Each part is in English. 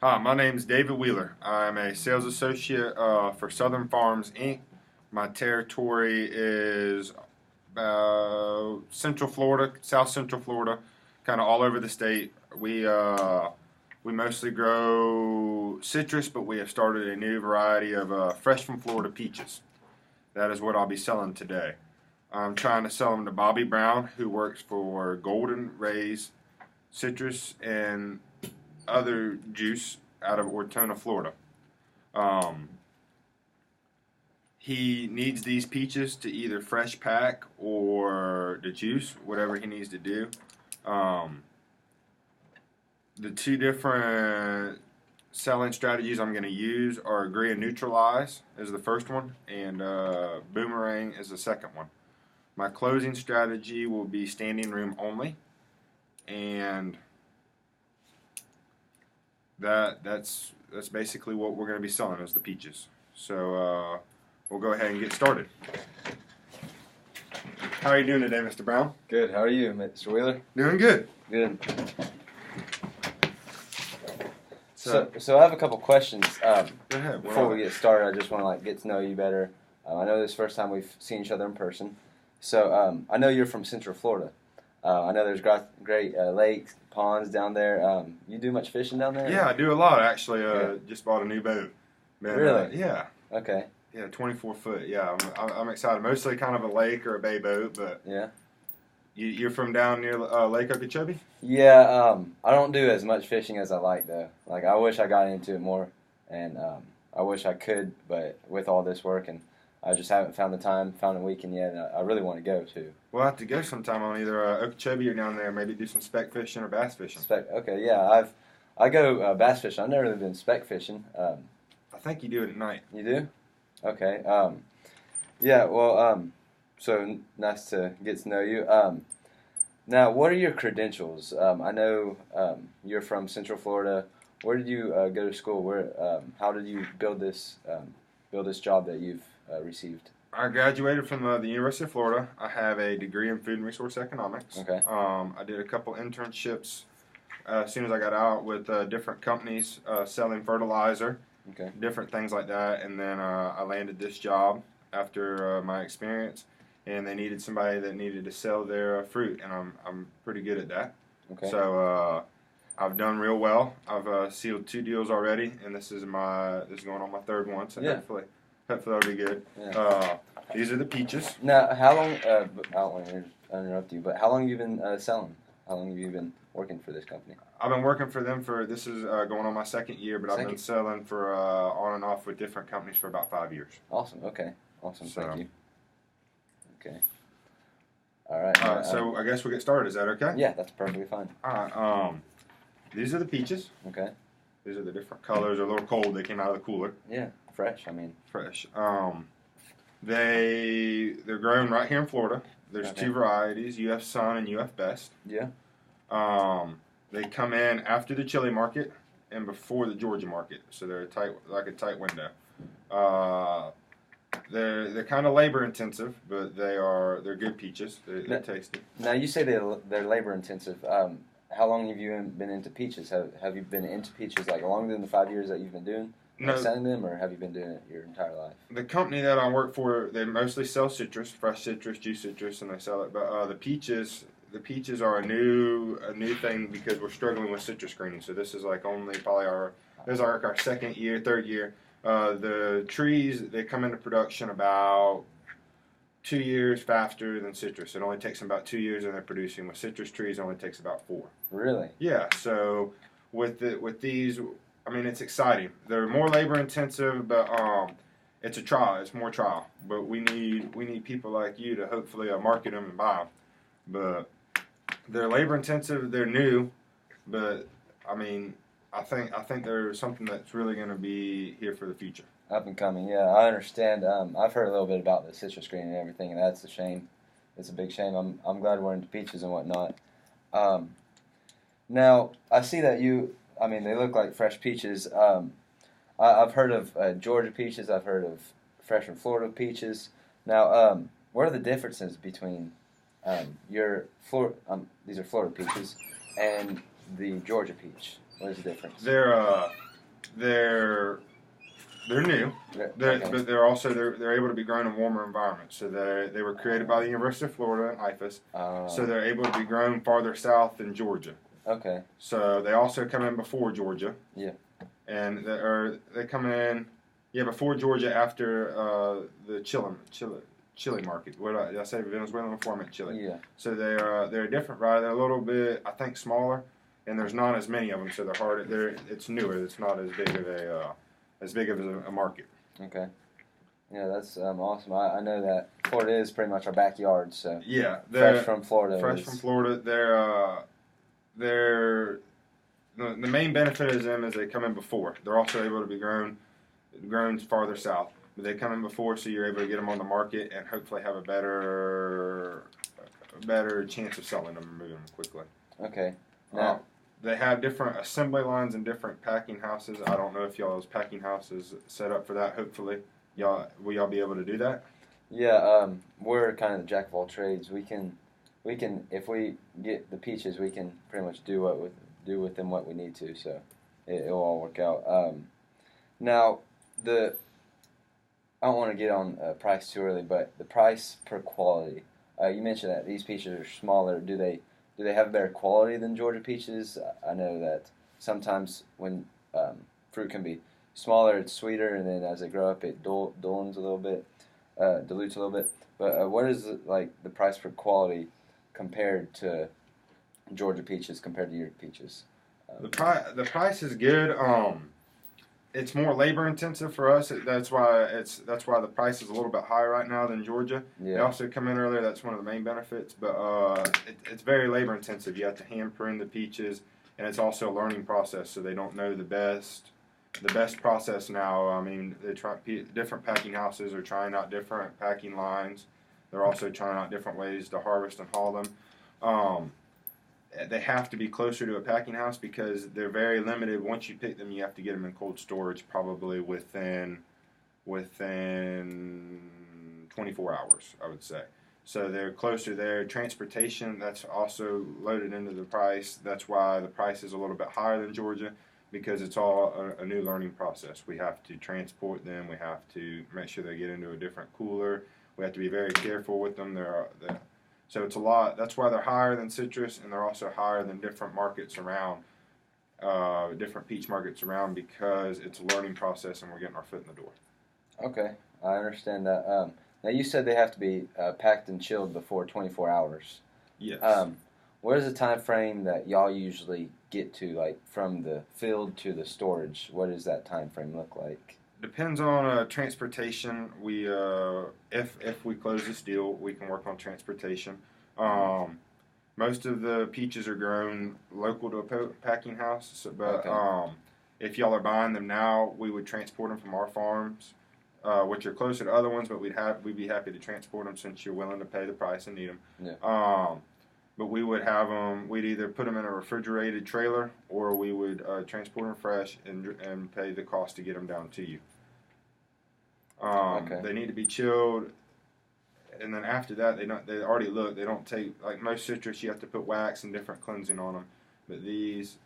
Hi, my name is David Wheeler. I'm a sales associate for Southern Farms Inc. My territory is Central Florida, South Central Florida, kind of all over the state. We mostly grow citrus, but we have started a new variety of fresh from Florida peaches. That is what I'll be selling today. I'm trying to sell them to Bobby Brown, who works for Golden Rays Citrus and other juice out of Ortona, Florida. He needs these peaches to either fresh pack or to juice, whatever he needs to do. The two different selling strategies I'm going to use are Agree and Neutralize is the first one, and Boomerang is the second one. My closing strategy will be standing room only, and that's basically what we're going to be selling is the peaches. So we'll go ahead and get started. How are you doing today, Mr. Brown? Good. How are you, Mr. Wheeler? Doing good. Good. So I have a couple questions. Go ahead. Before we get started, I just want to get to know you better. I know this is the first time we've seen each other in person. So I know you're from Central Florida. I know there's great lakes, ponds down there. You do much fishing down there? Yeah, I do a lot actually. Just bought a new boat. Man, really? Yeah. Okay. Yeah, 24 foot. Yeah, I'm excited. Mostly kind of a lake or a bay boat, but yeah. You're from down near Lake Okeechobee? Yeah. I don't do as much fishing as I like though. I wish I got into it more, and I wish I could, but with all this work and I just haven't found a weekend yet, and I really want to go too. We'll have to go sometime on either Okeechobee or down there. Maybe do some speck fishing or bass fishing. Okay, yeah. I go bass fishing. I've never really been speck fishing. I think you do it at night. You do? Okay. Yeah. Well. So nice to get to know you. Now, what are your credentials? I know you're from Central Florida. Where did you go to school? How did you build this job that you've received? I graduated from the University of Florida. I have a degree in food and resource economics. Okay. I did a couple internships as soon as I got out with different companies selling fertilizer, okay, different things like that. And then I landed this job after my experience, and they needed somebody that needed to sell their fruit, and I'm pretty good at that. Okay. So I've done real well. I've sealed 2 deals already, and this is going on my third one. So yeah. hopefully that'll be good. Yeah. These are the peaches. Now, how long? I don't want to interrupt you, but how long have you been selling? How long have you been working for this company? I've been working for them this is going on my second year, but I've been selling for on and off with different companies for about 5 years. Awesome. Okay. Awesome. So, thank you. Okay. All right. So I guess we'll get started. Is that okay? Yeah, that's perfectly fine. All right. These are the peaches. Okay. These are the different colors. They're a little cold. They came out of the cooler. Yeah, fresh. Fresh. They're grown right here in Florida. There's 2 varieties, UF Sun and UF Best. Yeah. They come in after the Chile market and before the Georgia market, so they're a tight window. They're kind of labor intensive, but they're good peaches. They're tasty. Now you say they're labor intensive. How long have you been into peaches? Have you been into peaches longer than the 5 years that you've been doing? No. Selling them, or have you been doing it your entire life? The company that I work for, they mostly sell citrus, fresh citrus, juice citrus, and they sell it. But the peaches are a new thing because we're struggling with citrus screening. So this is only probably our second year, third year. The trees, they come into production about 2 years faster than citrus. It only takes them about 2 years, and they're producing. With citrus trees, it only takes about 4. Really? Yeah. So with these, it's exciting. They're more labor intensive, but it's a trial. It's more trial. But we need people like you to hopefully market them and buy them. But they're labor intensive. They're new, but I think they're something that's really going to be here for the future. Up and coming. Yeah, I understand. I've heard a little bit about the citrus screening and everything, and that's a shame. It's a big shame. I'm glad we're into peaches and whatnot. Now I see that they look like fresh peaches. I've heard of Georgia peaches. I've heard of fresh from Florida peaches. Now, what are the differences between these are Florida peaches and the Georgia peach? What is the difference? they're new. Okay. But they're able to be grown in warmer environments. So they were created by the University of Florida in IFAS. So they're able to be grown farther south than Georgia. Okay. So they also come in before Georgia. Yeah. And they come in before Georgia after the Chile market. Did I say Venezuela before? I meant Chile. Yeah. So they're a different variety. They're a little bit, I think, smaller, and there's not as many of them. So they're hard. It's newer. It's not as big of a market. Okay. Yeah, that's awesome. I know that Florida is pretty much our backyard. So yeah, fresh from Florida. From Florida, they're the main benefit of them is they come in before. They're also able to be grown farther south. But they come in before, so you're able to get them on the market and hopefully have a better chance of selling them and moving them quickly. Okay. Now, they have different assembly lines and different packing houses. I don't know if y'all's packing house is set up for that. Hopefully, will y'all be able to do that? Yeah, we're kind of the jack of all trades. We can if we get the peaches, we can pretty much do with them what we need to. So it'll all work out. Now I don't want to get on price too early, but the price per quality. You mentioned that these peaches are smaller. Do they have better quality than Georgia peaches? I know that sometimes when fruit can be smaller, it's sweeter, and then as they grow up, it dilutes a little bit. But what is the price per quality compared to Georgia peaches compared to your peaches? The price is good. It's more labor intensive for us. That's why the price is a little bit higher right now than Georgia. Yeah. They also come in earlier. That's one of the main benefits. But it's very labor intensive. You have to hand prune the peaches, and it's also a learning process. So they don't know the best process now. I mean, different packing houses are trying out different packing lines. They're also trying out different ways to harvest and haul them. They have to be closer to a packing house because they're very limited. Once you pick them, you have to get them in cold storage probably within 24 hours, I would say. So they're closer there. Transportation, that's also loaded into the price. That's why the price is a little bit higher than Georgia because it's all a new learning process. We have to transport them. We have to make sure they get into a different cooler. We have to be very careful with them. So it's a lot. That's why they're higher than citrus, and they're also higher than different markets around, different peach markets around, because it's a learning process, and we're getting our foot in the door. Okay, I understand that. Now you said they have to be packed and chilled before 24 hours. Yes. What is the time frame that y'all usually get to, like from the field to the storage? What does that time frame look like? Depends on transportation. We if we close this deal, we can work on transportation. Most of the peaches are grown local to a packing house, but Okay. If y'all are buying them now, we would transport them from our farms, which are closer to other ones. But we'd be happy to transport them since you're willing to pay the price and need them. Yeah. But we would have them. We'd either put them in a refrigerated trailer, or we would transport them fresh and pay the cost to get them down to you. Okay. They need to be chilled, and then after that, they already look. They don't take, like most citrus. You have to put wax and different cleansing on them. But these,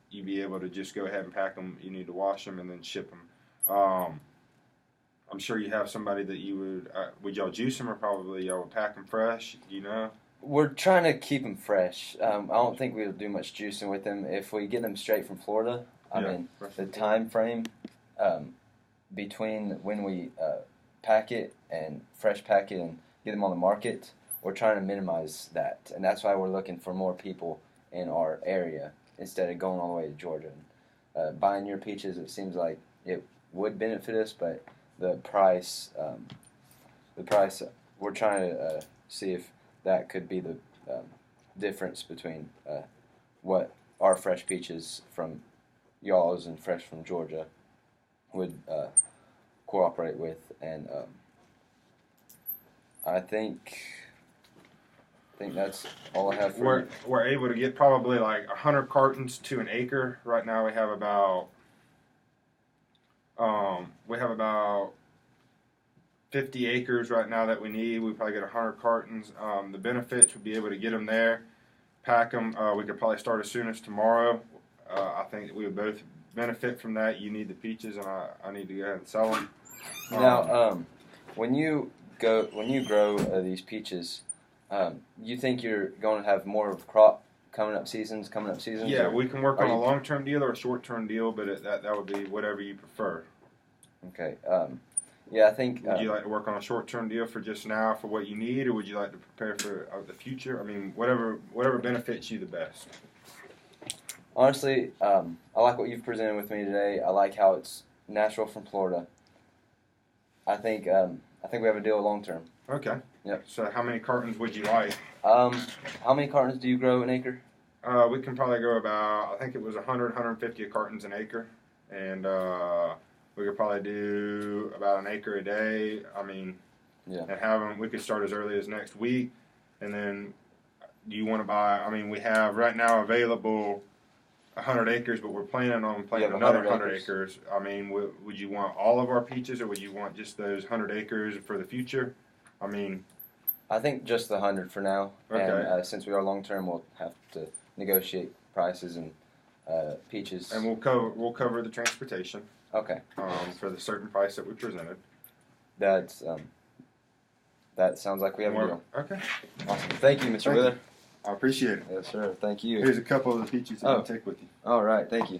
you'd be able to just go ahead and pack them. You need to wash them and then ship them. I'm sure you have somebody that you would y'all juice them, or probably y'all would pack them fresh. Do you know? We're trying to keep them fresh. I don't think we'll do much juicing with them. If we get them straight from Florida, I mean, the time frame between when we pack it and fresh pack it and get them on the market, we're trying to minimize that. And that's why we're looking for more people in our area instead of going all the way to Georgia. Buying your peaches, it seems like it would benefit us, but the price, we're trying to see if that could be the difference between what our fresh peaches from y'all's and fresh from Georgia would cooperate with, and I think that's all I have for we're able to get probably like 100 cartons to an acre. Right now we have about 50 acres right now that we need. We probably get 100 cartons. The benefits would be able to get them there, pack them. We could probably start as soon as tomorrow. I think we would both benefit from that, you need the peaches, and I need to go ahead and sell them. Now, when you grow these peaches, you think you're going to have more of a crop coming up seasons? Yeah, or we can work on are a you- long-term deal or a short-term deal, but that would be whatever you prefer. Okay. Yeah, I think. Would you like to work on a short-term deal for just now for what you need, or would you like to prepare for the future? I mean, whatever benefits you the best. Honestly, I like what you've presented with me today. I like how it's natural from Florida. I think we have a deal long term. Okay. Yep. So how many cartons would you like? How many cartons do you grow an acre? We can probably grow about, I think it was 150 cartons an acre, and we could probably do about an acre a day. I mean, Yeah. and have them. We could start as early as next week, and then do you want to buy? I mean, we have right now available 100 acres, but we're planning on planting have another 100 100 acres. I mean, would you want all of our peaches, or would you want just those 100 acres for the future? I mean, I think just the 100 for now. Okay. And since we are long term, we'll have to negotiate prices and peaches. and we'll cover the transportation Okay. for the certain price that we presented. That's that sounds like we have a deal. Okay, Awesome. Thank you, Mr. Thank Wheeler. I appreciate it. Yes, sir. Thank you. Here's a couple of the peaches you Oh. can take with you. All right. Thank you.